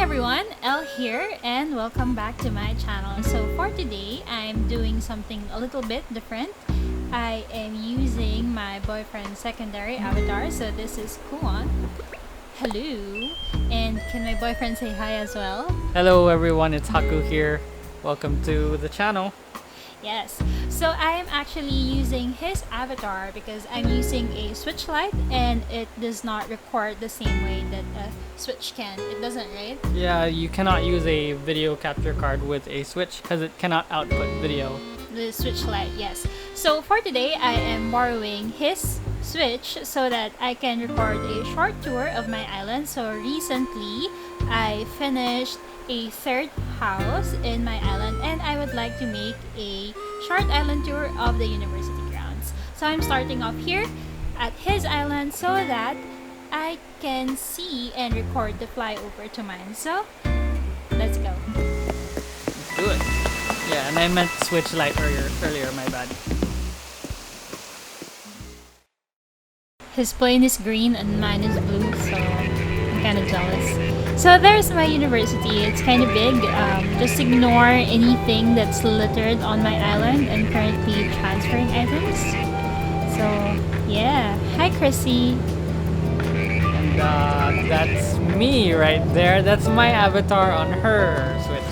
everyone, Elle here and welcome back to my channel. So for today, I'm doing something a little bit different. I am using my boyfriend's secondary avatar, so this is Kuan. Hello. And can my boyfriend say hi as well? Hello everyone, it's Haku here. Welcome to the channel. Yes. So I am actually using his avatar because I'm using a switch light and it does not record the same way that a switch can. It doesn't, right? Yeah, you cannot use a video capture card with a switch because it cannot output video. The switch light, yes. So for today, I am borrowing his switch so that I can record a short tour of my island. So recently, I finished a third house in my island and I would like to make a short island tour of the university grounds. So I'm starting off here at his island so that I can see and record the flyover to mine. So let's go. Let's do it. Yeah, and I meant switch light earlier, my bad. His plane is green and mine is blue, so I'm kind of jealous. So there's my university. It's kind of big. Just ignore anything that's littered on my island. I'm currently transferring items. So yeah. Hi, Chrissy. And that's me right there. That's my avatar on her switch.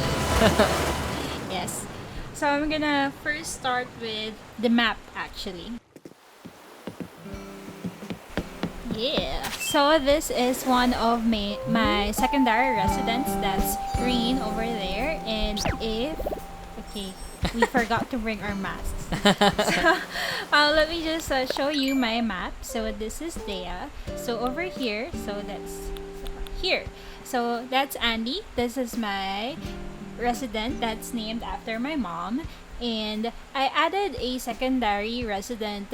Yes. So I'm gonna first start with the map actually. Yeah, so this is one of my secondary residence that's green over there. And okay, we forgot to bring our masks. So let me just show you my map. So this is Dhea. So over here, so that's here. So that's Andy. This is my resident that's named after my mom. And I added a secondary resident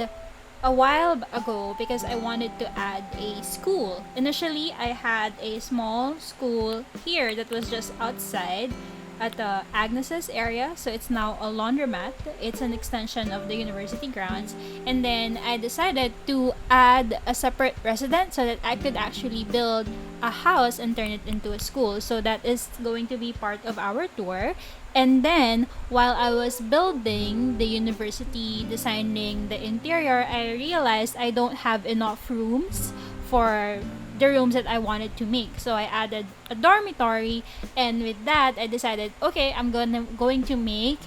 a while ago because I wanted to add a school. Initially, I had a small school here that was just outside at the Agnes's area, so it's now a laundromat. It's an extension of the university grounds. And then I decided to add a separate resident so that I could actually build a house and turn it into a school. So that is going to be part of our tour. And then while I was building the university, designing the interior, I realized I don't have enough rooms for the rooms that I wanted to make. So I added a dormitory, and with that I decided, okay, I'm going to make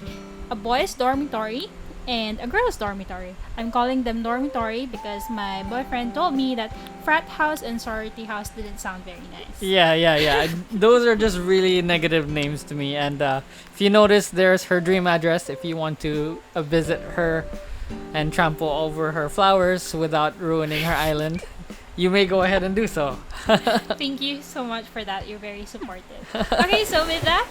a boys dormitory and a girls dormitory. I'm calling them dormitory because my boyfriend told me that frat house and sorority house didn't sound very nice. Yeah. Those are just really negative names to me. And if you notice, there's her dream address if you want to visit her and trample over her flowers without ruining her island. You may go ahead and do so. Thank you so much for that. You're very supportive. Okay, so with that,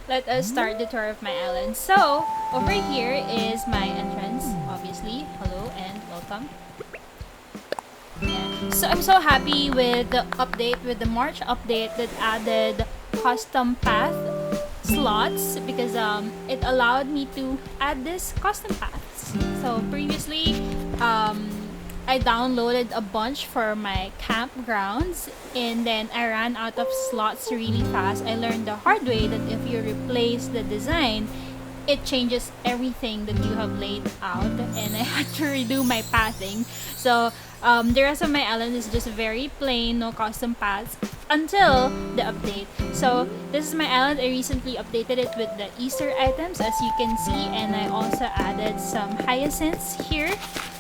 let us start the tour of my island. So, over here is my entrance, obviously. Hello and welcome. Yeah. So, I'm so happy with the update, with the March update that added custom path slots because it allowed me to add this custom paths. So, previously, I downloaded a bunch for my campgrounds and then I ran out of slots really fast. I learned the hard way that if you replace the design, it changes everything that you have laid out, and I had to redo my pathing. So the rest of my island is just very plain, no custom paths until the update. So this is my island. I recently updated it with the Easter items, as you can see, and I also added some hyacinths here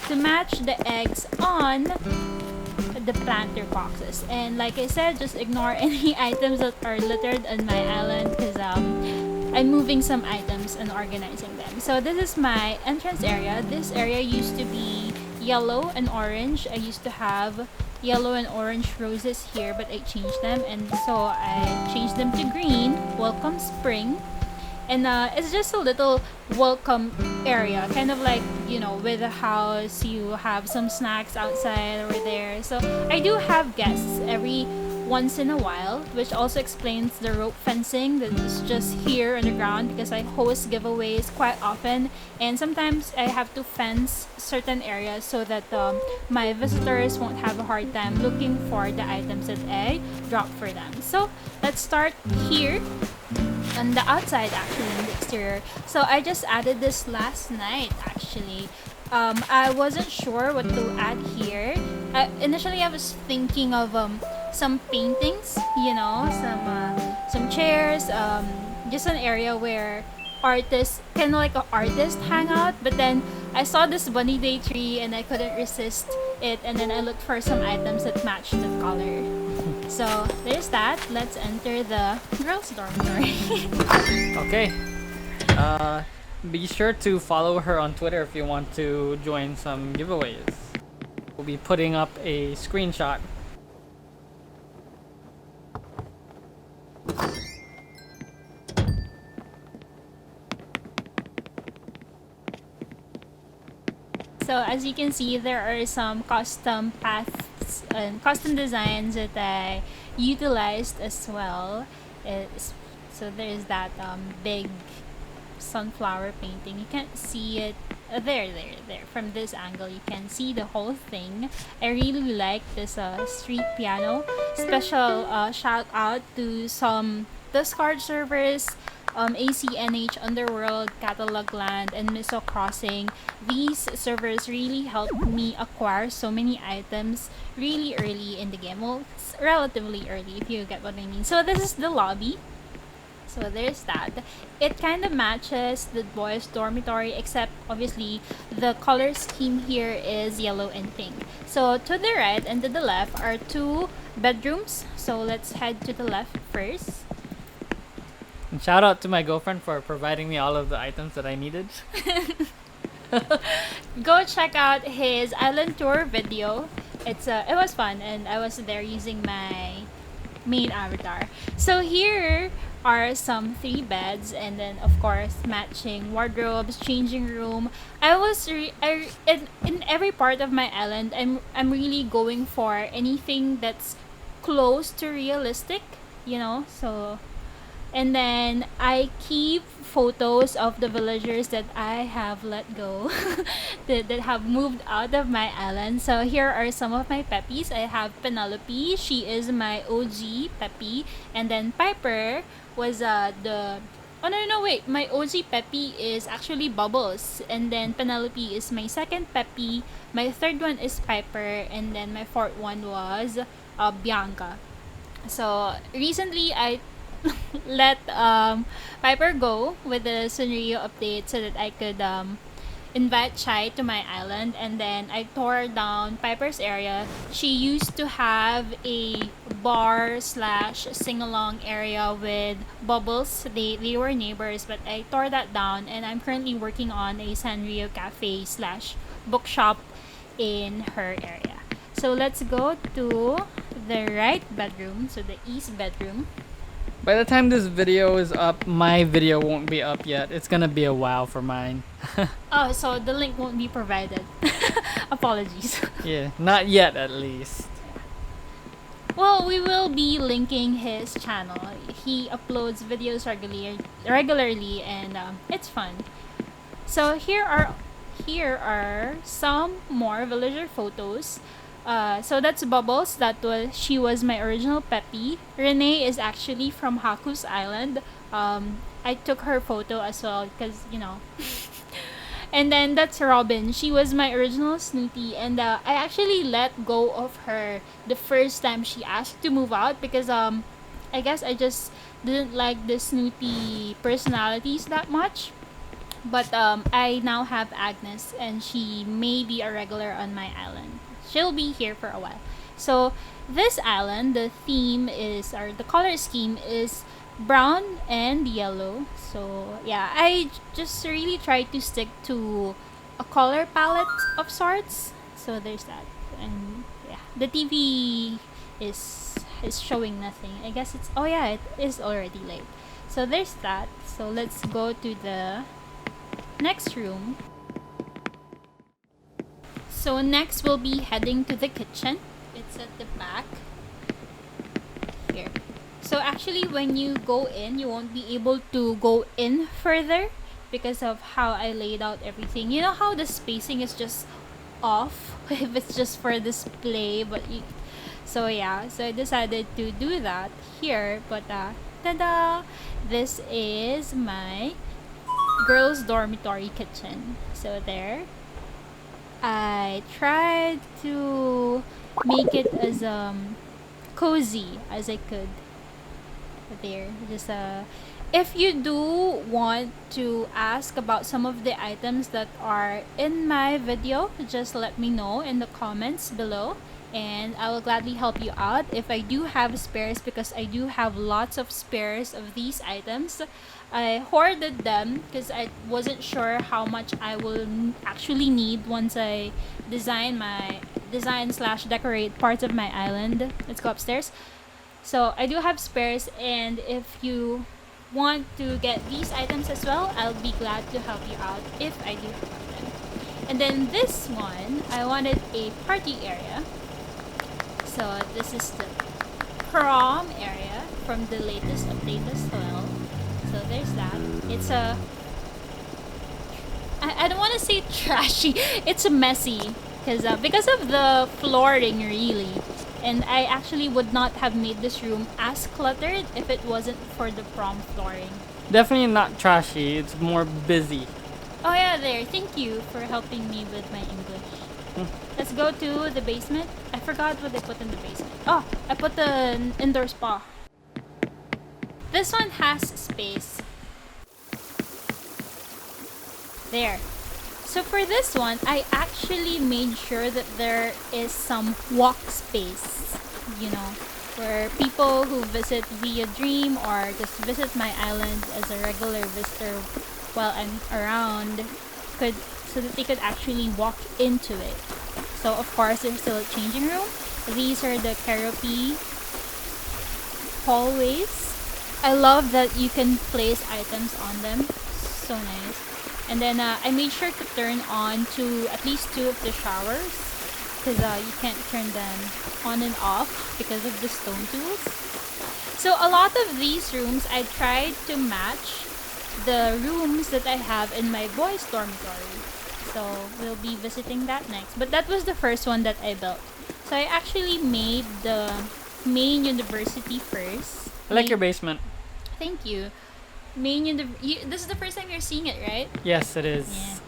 to match the eggs on the planter boxes. And like I said, just ignore any items that are littered on my island because I'm moving some items and organizing them. So this is my entrance area. This area used to be yellow and orange. I used to have yellow and orange roses here, but I changed them, and so I changed them to green. Welcome spring. And it's just a little welcome area, kind of like, you know, with a house, you have some snacks outside over there. So I do have guests every once in a while, which also explains the rope fencing that is just here on the ground because I host giveaways quite often, and sometimes I have to fence certain areas so that my visitors won't have a hard time looking for the items that I drop for them. So let's start here on the outside, actually, in the exterior. So I just added this last night, actually. I wasn't sure what to add here. Initially, I was thinking of some paintings, you know, some chairs, just an area where artists, kind of like an artist, hang out. But then I saw this bunny day tree and I couldn't resist it. And then I looked for some items that matched the color. So there's that. Let's enter the girls' dormitory. Okay. Be sure to follow her on Twitter if you want to join some giveaways. We'll be putting up a screenshot. So as you can see, there are some custom paths and custom designs that I utilized as well. So there's that big sunflower painting. You can't see it there. From this angle you can see the whole thing. I really like this street piano. Special shout out to some Discord servers, ACNH Underworld, Catalog Land, and Miso Crossing. These servers really helped me acquire so many items really early in the game. Well, it's relatively early, if you get what I mean. So this is the lobby. So there's that. It kind of matches the boys' dormitory, except obviously the color scheme here is yellow and pink. So to the right and to the left are two bedrooms. So let's head to the left first. And shout out to my girlfriend for providing me all of the items that I needed. Go check out his island tour video. It was fun, and I was there using my main avatar. So here are some 3 beds, and then of course matching wardrobes, changing room. In every part of my island, I'm really going for anything that's close to realistic, you know. So, and then I keep photos of the villagers that I have let go, that have moved out of my island. So here are some of my peppies. I have Penelope. She is my OG peppy. And then Piper was my OG peppy is actually Bubbles. And then Penelope is my second peppy. My third one is Piper. And then my fourth one was Bianca. So recently I let Piper go with the scenario update so that I could invite Chai to my island, and then I tore down Piper's area. She used to have a bar / sing-along area with Bubbles. They were neighbors, but I tore that down, and I'm currently working on a Sanrio cafe / bookshop in her area. So let's go to the right bedroom, so the east bedroom. By the time this video is up, my video won't be up yet. It's gonna be a while for mine. Oh, so the link won't be provided. Apologies. Yeah, not yet at least. Well, we will be linking his channel. He uploads videos regularly, and it's fun. So here are some more villager photos. So that's Bubbles. She was my original peppy. Renee is actually from Haku's island. I took her photo as well because, you know. And then that's Robin. She was my original Snooty, and I actually let go of her the first time she asked to move out because I guess I just didn't like the Snooty personalities that much. But I now have Agnes, and she may be a regular on my island. She'll be here for a while. So this island, the color scheme is brown and yellow. So yeah, I just really try to stick to a color palette of sorts. So there's that. And yeah, the TV is showing nothing. I guess it is already late. So there's that. So let's go to the next room. So next we'll be heading to the kitchen. It's at the back. So actually, when you go in, you won't be able to go in further because of how I laid out everything. You know how the spacing is just off if it's just for display, but so yeah, so I decided to do that here. But tada! This is my girls' dormitory kitchen. So there, I tried to make it as cozy as I could. There, just if you do want to ask about some of the items that are in my video, just let me know in the comments below and I will gladly help you out if I do have spares, because I do have lots of spares of these items. I hoarded them because I wasn't sure how much I will actually need once I design slash decorate parts of my island. Let's go upstairs. So I do have spares, and if you want to get these items as well, I'll be glad to help you out if I do have them. And then this one, I wanted a party area. So this is the prom area from the latest update as well. So there's that. It's I don't want to say trashy. It's messy because of the flooring really. And I actually would not have made this room as cluttered if it wasn't for the prom flooring. Definitely not trashy. It's more busy. Oh yeah, there. Thank you for helping me with my English. Let's go to the basement. I forgot what I put in the basement. Oh, I put the indoor spa. This one has space. There. So for this one, I actually made sure that there is some walk space, you know, where people who visit via Dream or just visit my island as a regular visitor while I'm around so that they could actually walk into it. So of course, there's still a changing room. These are the karaoke hallways. I love that you can place items on them. So nice. And then I made sure to turn on to at least 2 of the showers because you can't turn them on and off because of the stone tools. So a lot of these rooms I tried to match the rooms that I have in my boys' dormitory. So we'll be visiting that next. But that was the first one that I built. So I actually made the main university first. I like your basement. Thank you. This is the first time you're seeing it, right? Yes, it is. Yeah.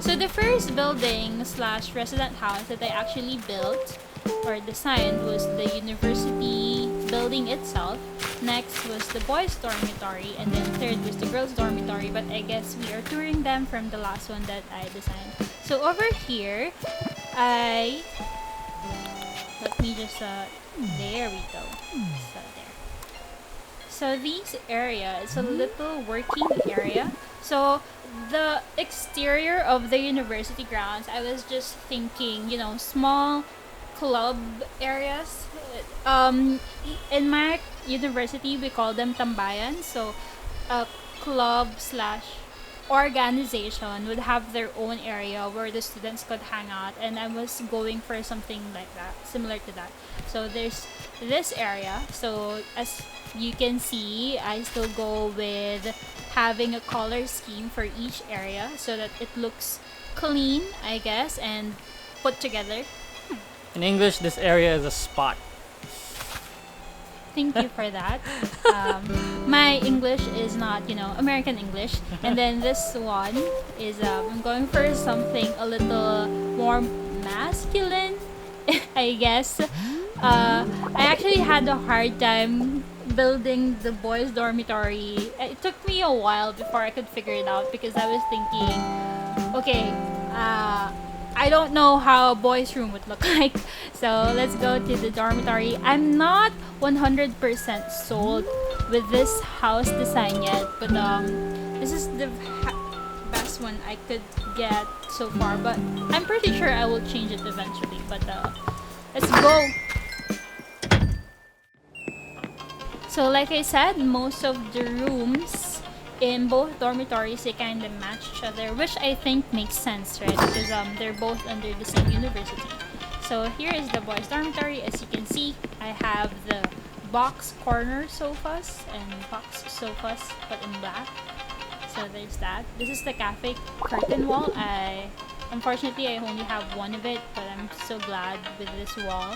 So the first building slash resident house that I actually built or designed was the university building itself. Next was the boys' dormitory, and then third was the girls' dormitory, but I guess we are touring them from the last one that I designed. So over here, let me just there we go. So there. So this area is a little working area. So the exterior of the university grounds, I was just thinking, you know, small club areas. In my university, we call them tambayan. So a club slash organization would have their own area where the students could hang out, and I was going for something like that, similar to that. So there's this area. So as you can see, I still go with having a color scheme for each area so that it looks clean, I guess, and put together. In English, this area is a spot. Thank you for that. My English is not, you know, American English. And then this one is, I'm going for something a little more masculine, I guess. I actually had a hard time building the boys' dormitory. It took me a while before I could figure it out because I was thinking, okay, I don't know how a boys' room would look like. So let's go to the dormitory. I'm not 100% sold with this house design yet, but this is the best one I could get so far. But I'm pretty sure I will change it eventually. But let's go. So like I said, most of the rooms in both dormitories they kind of match each other, which I think makes sense, right? Because they're both under the same university. So here is the boys' dormitory. As you can see, I have the box corner sofas and box sofas but in black. So there's that. This is the cafe curtain wall. Unfortunately I only have one of it, but I'm so glad with this wall.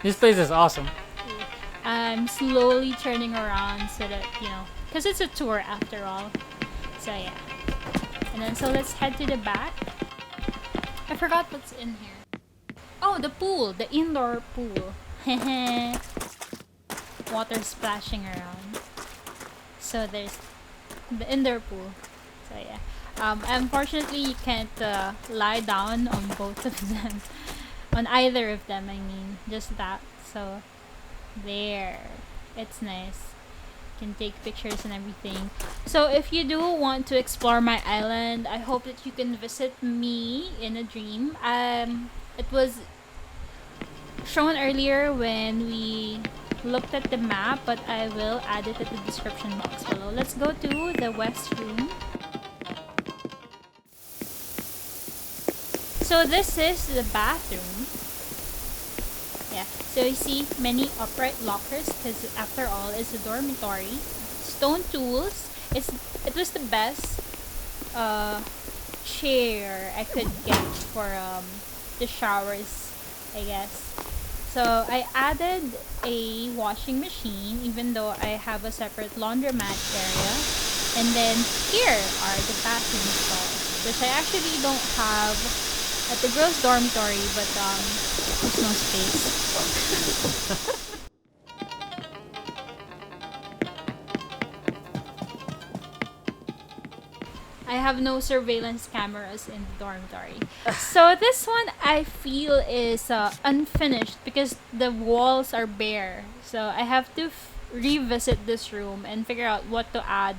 This place is awesome. I'm slowly turning around so that, because it's a tour after all. So yeah. And then so let's head to the back. I forgot what's in here. Oh, the pool, the indoor pool. Water splashing around. So there's the indoor pool. So yeah. Unfortunately, you can't lie down on both of them. On either of them, I mean. Just that. So there. It's nice. You can take pictures and everything. So if you do want to explore my island, I hope that you can visit me in a dream. It was shown earlier when we looked at the map, but I will add it at the description box below. Let's go to the west room. So this is the bathroom. Yeah, so you see many upright lockers because after all it's a dormitory. Stone tools. It was the best chair I could get for the showers, I guess. So I added a washing machine even though I have a separate laundromat area. And then here are the bathroom stalls, which I actually don't have at the girls' dormitory, but there's no space. I have no surveillance cameras in the dormitory. So this one I feel is unfinished because the walls are bare. So I have to revisit this room and figure out what to add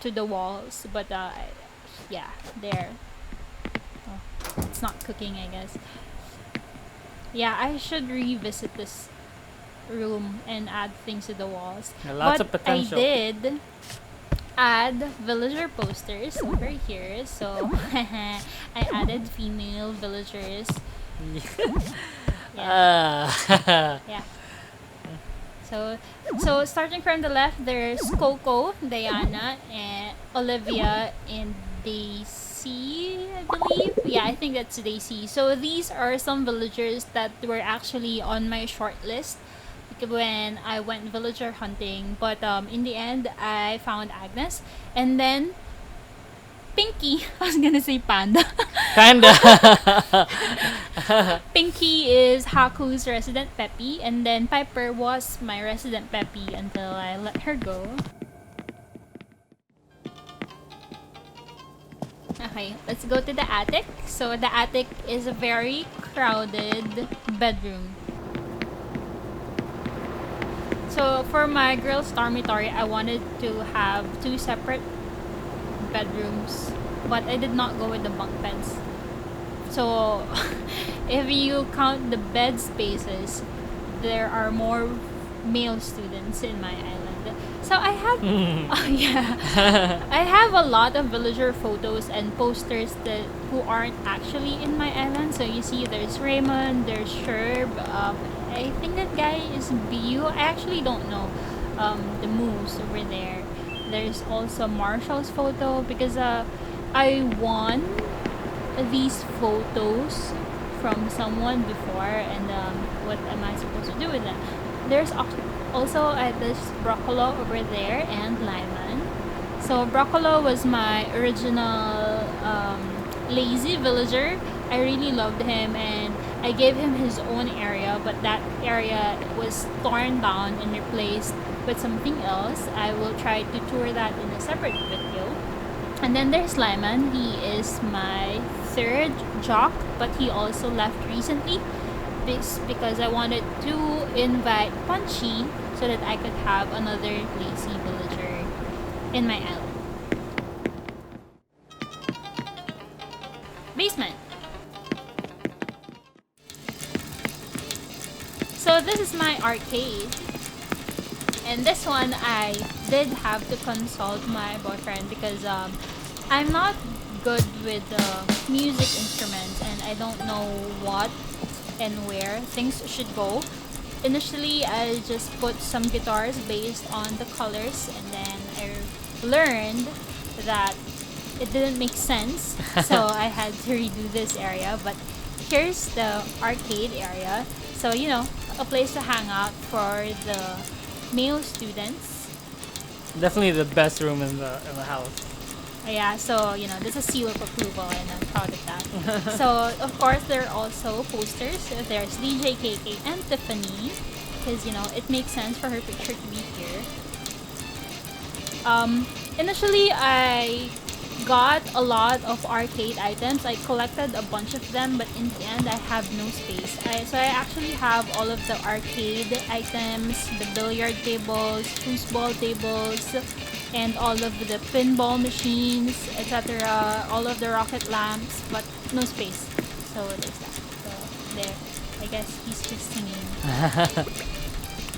to the walls. But yeah, there. Oh, it's not cooking, I guess. Yeah, I should revisit this room and add things to the walls. Yeah, lots of potential. I did add villager posters over here, so I added female villagers. Yeah. Yeah. So starting from the left, there's Coco, Diana, and Olivia, and Daisy, I believe. Yeah, I think that's Daisy. So these are some villagers that were actually on my short list when I went villager hunting, but in the end I found Agnes and then Pinky. I was gonna say Panda. Kinda. Pinky is Haku's resident Peppy, and then Piper was my resident Peppy until I let her go. Okay, let's go to the attic. So the attic is a very crowded bedroom. So for my girls' dormitory, I wanted to have 2 separate bedrooms, but I did not go with the bunk beds. So if you count the bed spaces, there are more male students in my island. So I have, I have a lot of villager photos and posters who aren't actually in my island. So you see, there's Raymond, there's Sherb. I think that guy is Bu. I actually don't know the moose over there. There's also Marshall's photo because I won these photos from someone before, and what am I supposed to do with them? There's also this Broccolo over there and Lyman. So Broccolo was my original lazy villager. I really loved him and I gave him his own area, but that area was torn down and replaced with something else. I will try to tour that in a separate video. And then there's Lyman. He is my 3rd jock, but he also left recently because I wanted to invite Punchy so that I could have another lazy villager in my island. Basement. So this is my arcade, And this one I did have to consult my boyfriend because I'm not good with music instruments and I don't know what and where things should go. Initially, I just put some guitars based on the colors, and then I learned that it didn't make sense, so I had to redo this area. But here's the arcade area, so you know, a place to hang out for the male students. Definitely the best room in the house. Yeah, so you know, this is seal of approval, and I'm proud of that. So of course, there are also posters. There's DJ KK and Tiffany, because you know it makes sense for her picture to be here. Initially, I got a lot of arcade items. I collected a bunch of them, but in the end, I have no space. So I actually have all of the arcade items, the billiard tables, foosball tables, and all of the pinball machines, etc. All of the rocket lamps, but no space. So there's that. So there. I guess he's just singing.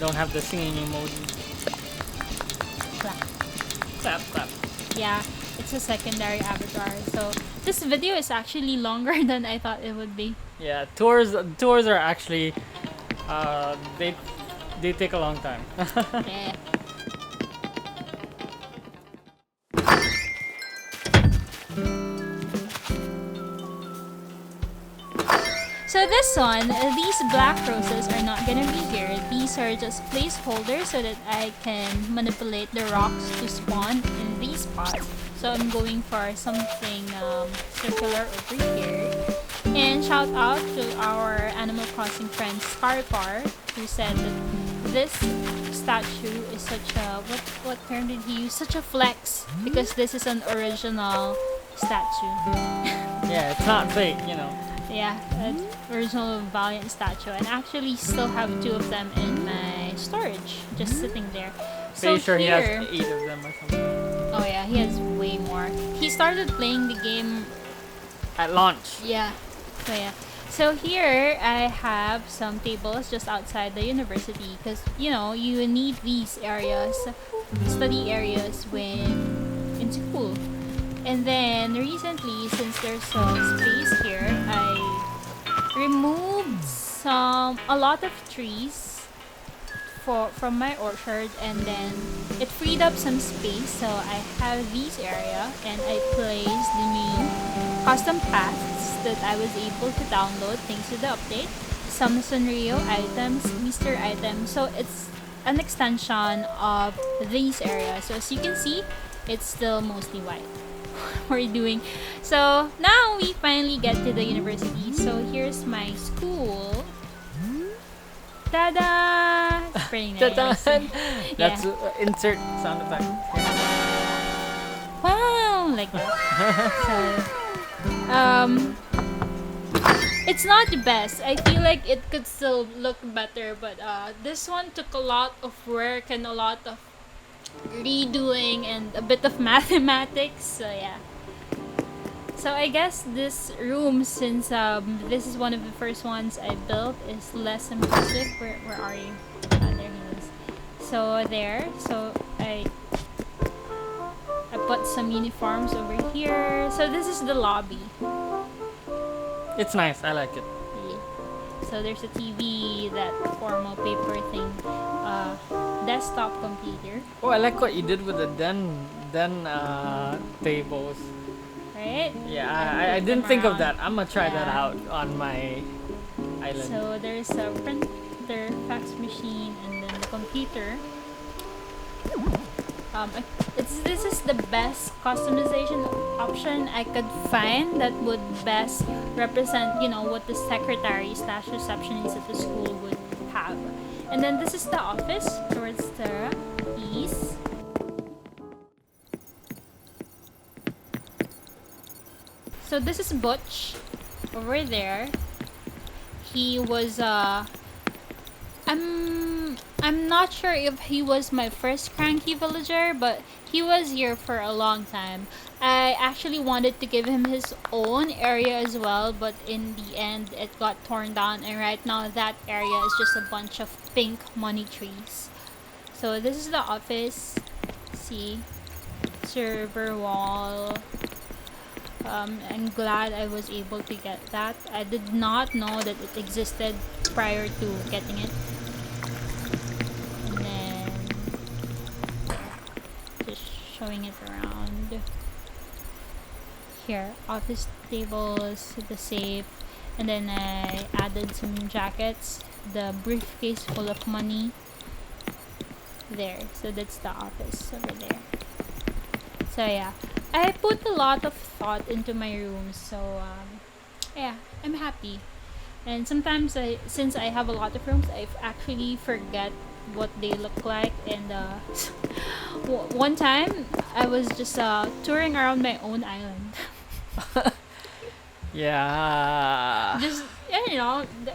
Don't have the singing emoji. Clap. Clap, clap. Yeah, it's a secondary avatar. So this video is actually longer than I thought it would be. Yeah, tours are actually they take a long time. Yeah. So this one, these black roses are not gonna be here. These are just placeholders so that I can manipulate the rocks to spawn in these spots. So I'm going for something circular over here. And shout out to our Animal Crossing friend Scarcar, who said that this statue is such a what term did he use? Such a flex, because this is an original statue. Yeah, it's not fake, you know. Yeah, an original Valiant statue, and actually still have 2 of them in my storage, just sitting there. Pretty sure he has here, 8 of them or something. oh yeah, he has way more. He started playing the game At launch. yeah. So yeah. So here I have some tables just outside the university because you know you need these areas, study areas when in school. And then recently, since there's some space here, I removed a lot of trees from my orchard, and then it freed up some space. So I have these area, and I placed the new custom paths that I was able to download thanks to the update. Some Sanrio items, Mister items. So it's an extension of these areas. So as you can see, it's still mostly white. We're doing so now we finally get to the university. So here's my school. Ta-da! It's pretty nice. That's insert sound effect. Wow, like that. So, it's not the best. I feel like it could still look better, but this one took a lot of work and a lot of redoing and a bit of mathematics. So yeah. So I guess this room, since this is one of the first ones I built, is less impressive. Where are you? Ah, there he is. So there. So I put some uniforms over here. So this is the lobby. It's nice. I like it. Yeah. So there's a TV, that formal paper thing, desktop computer. Oh, I like what you did with the den tables. Right? Yeah, I Flip didn't them think of around. that. I'm gonna try that Yeah. out on my island. So there's a printer, fax machine, and then the computer. This is the best customization option I could find that would best represent, you know, what the secretary slash receptionist at the school would have. And then this is the office towards the east. So this is Butch over there. He was I'm not sure if he was my first cranky villager, but he was here for a long time. I actually wanted to give him his own area as well, but in the end it got torn down, and right now that area is just a bunch of pink money trees. So this is the office. See, server wall. I'm glad I was able to get that. I did not know that it existed prior to getting it. And then just showing it around. Here, office tables, the safe, and then I added some jackets, the briefcase full of money. There, so that's the office over there. So yeah, I put a lot of thought into my rooms, so yeah, I'm happy. And sometimes since I have a lot of rooms, I actually forget what they look like. And one time, I was just touring around my own island. Yeah. Just I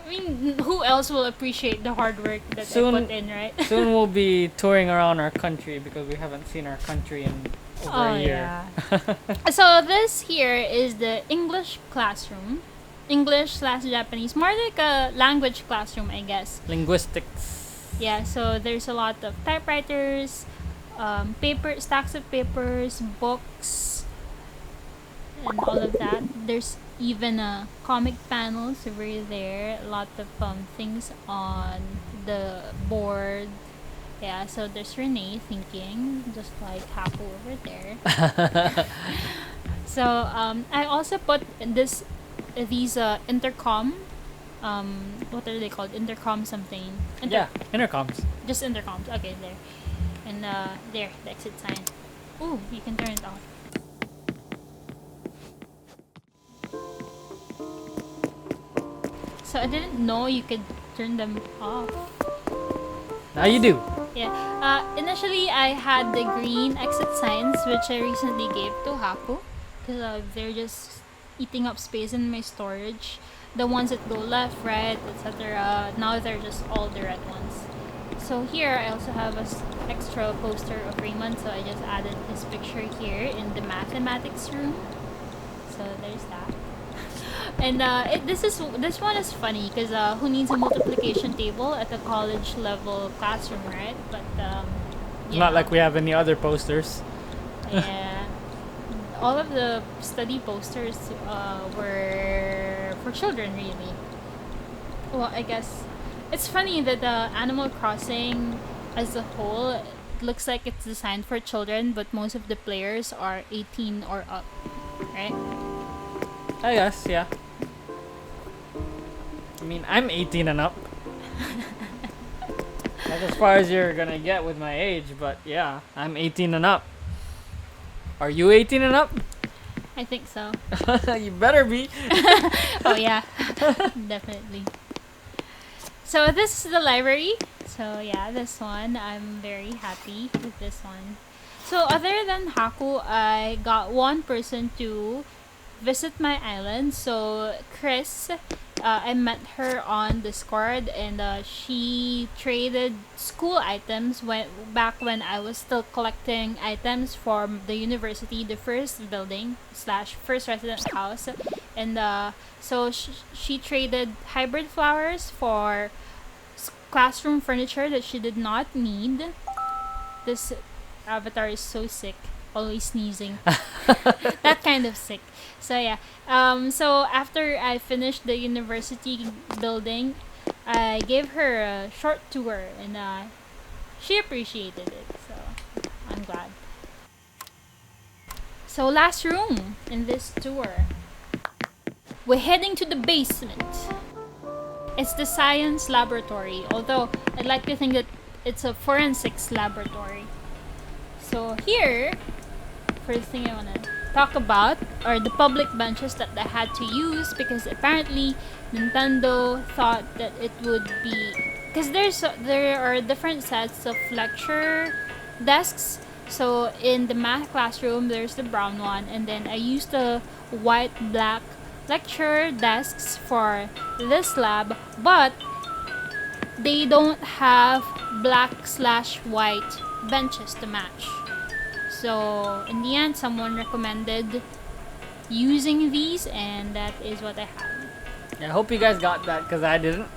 mean, who else will appreciate the hard work that Soon- I put in, right? Soon we'll be touring around our country because we haven't seen our country in over a year. Yeah. So this here is the English classroom. English/Japanese, more like a language classroom, I guess. Linguistics. Yeah, so there's a lot of typewriters, stacks of papers, books, and all of that. There's even comic panels over there. A lot of things on the board. Yeah, so there's Renee thinking, just like Haku over there. So I also put these intercom. What are they called? Intercom something. Yeah, intercoms. Just intercoms. Okay, there. And there, the exit sign. Ooh, you can turn it off. So I didn't know you could turn them off. Now you do. Yeah. Initially, I had the green exit signs, which I recently gave to Haku, because they're just eating up space in my storage. The ones that go left, right, etc. Now they're just all the red ones. So here, I also have a extra poster of Raymond, so I just added his picture here in the mathematics room. So there's that. And this one is funny because who needs a multiplication table at a college level classroom, right? But It's not like we have any other posters. yeah, all of the study posters were for children, really. Well, I guess it's funny that Animal Crossing as a whole looks like it's designed for children, but most of the players are 18 or up, right? I guess, yeah. I mean, I'm 18 and up. That's as far as you're gonna get with my age, but yeah, I'm 18 and up. Are you 18 and up? I think so. You better be. Oh yeah, definitely. So this is the library. So yeah, this one, I'm very happy with this one. So other than Haku, I got one person to visit my island. So Chris, I met her on Discord, and she traded school items back when I was still collecting items for the university, the first building slash first resident house. And so she traded hybrid flowers for classroom furniture that she did not need. This avatar is so sick, always sneezing. That kind of sick. So yeah. So after I finished the university building, I gave her a short tour, and she appreciated it. So I'm glad. So last room in this tour, we're heading to the basement. It's the science laboratory, although I'd like to think that it's a forensics laboratory. So here, first thing I want to talk about are the public benches that I had to use, because apparently Nintendo thought that it would be, because there are different sets of lecture desks. So in the math classroom, there's the brown one, and then I used the white-black lecture desks for this lab, but they don't have black/white benches to match. So in the end, someone recommended using these, and that is what I have. Yeah, I hope you guys got that because I didn't.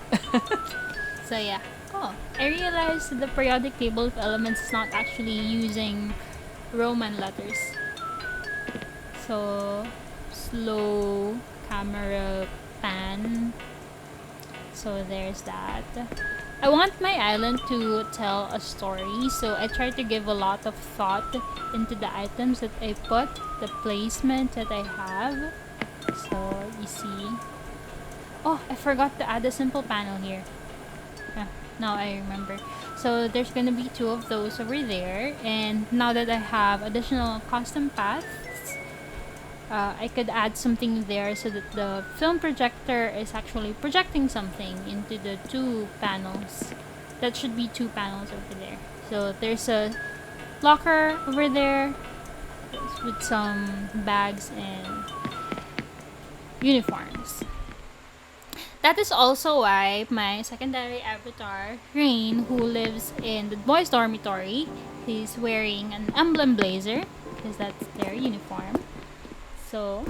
So yeah. Oh, I realized the periodic table of elements is not actually using Roman letters. So, slow camera pan. So there's that. I want my island to tell a story, so I try to give a lot of thought into the items that I put, the placement that I have. So you see. Oh, I forgot to add a simple panel here. Yeah, now I remember. So there's gonna be two of those over there, and now that I have additional custom paths, I could add something there so that the film projector is actually projecting something into the two panels. That should be two panels over there. So there's a locker over there with some bags and uniforms. That is also why my secondary avatar, Rain, who lives in the boys' dormitory, he's wearing an emblem blazer because that's their uniform. So,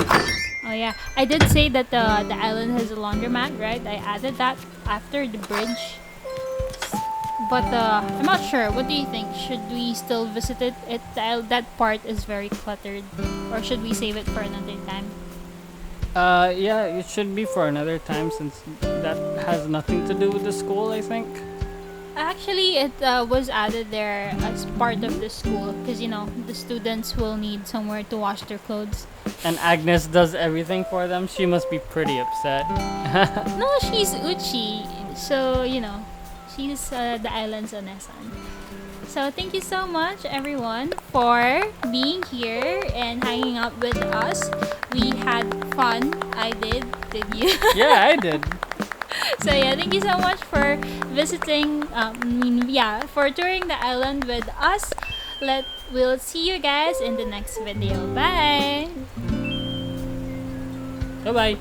oh yeah, I did say that the island has a laundromat, right? I added that after the bridge. But I'm not sure. What do you think? Should we still visit it? That part is very cluttered, or should we save it for another time? Yeah, it should be for another time since that has nothing to do with the school, I think. Actually, it was added there as part of the school because the students will need somewhere to wash their clothes. And Agnes does everything for them. She must be pretty upset. No, she's Uchi, so she's the island's Onesan. So thank you so much, everyone, for being here and hanging out with us. We had fun. I did you? Yeah, I did. So yeah, thank you so much for visiting. For touring the island with us. We'll see you guys in the next video. Bye. Bye bye.